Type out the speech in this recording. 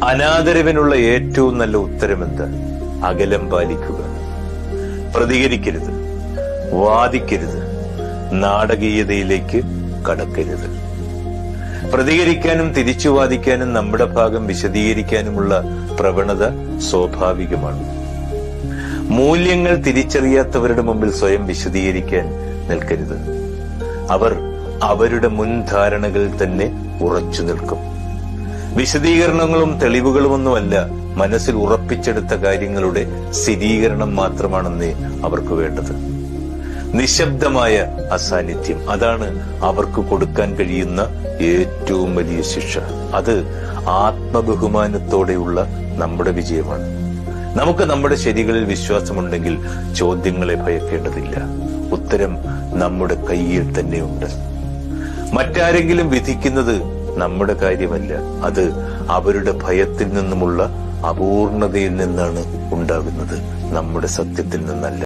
അനാദരവിനുള്ള ഏറ്റവും നല്ല ഉത്തരമെന്ത്? അകലം പാലിക്കുക. പ്രതികരിക്കരുത്, വാദിക്കരുത്, നാടകീയതയിലേക്ക് കടക്കരുത്. പ്രതികരിക്കാനും തിരിച്ചു വാദിക്കാനും നമ്മുടെ ഭാഗം വിശദീകരിക്കാനുമുള്ള പ്രവണത സ്വാഭാവികമാണ്. മൂല്യങ്ങൾ തിരിച്ചറിയാത്തവരുടെ മുമ്പിൽ സ്വയം വിശദീകരിക്കാൻ നിൽക്കരുത്. അവർ അവരുടെ മുൻധാരണകളിൽ തന്നെ ഉറച്ചു നിൽക്കും. വിശദീകരണങ്ങളും തെളിവുകളുമൊന്നുമല്ല, മനസ്സിൽ ഉറപ്പിച്ചെടുത്ത കാര്യങ്ങളുടെ സ്ഥിരീകരണം മാത്രമാണെന്നേ അവർക്ക് വേണ്ടത്. നിശബ്ദമായ അസാന്നിധ്യം, അതാണ് അവർക്ക് കൊടുക്കാൻ കഴിയുന്ന ഏറ്റവും വലിയ ശിക്ഷ. അത് ആത്മബഹുമാനത്തോടെയുള്ള നമ്മുടെ വിജയമാണ്. നമുക്ക് നമ്മുടെ ശരികളിൽ വിശ്വാസമുണ്ടെങ്കിൽ ചോദ്യങ്ങളെ ഭയക്കേണ്ടതില്ല. ഉത്തരം നമ്മുടെ കയ്യിൽ തന്നെയുണ്ട്. മറ്റാരെങ്കിലും വിധിക്കുന്നത് നമ്മുടെ കാര്യമല്ല, അത് അവരുടെ ഭയത്തിൽ നിന്നുമുള്ള അപൂർണതയിൽ നിന്നാണ് ഉണ്ടാകുന്നത്, നമ്മുടെ സത്യത്തിൽ നിന്നല്ല.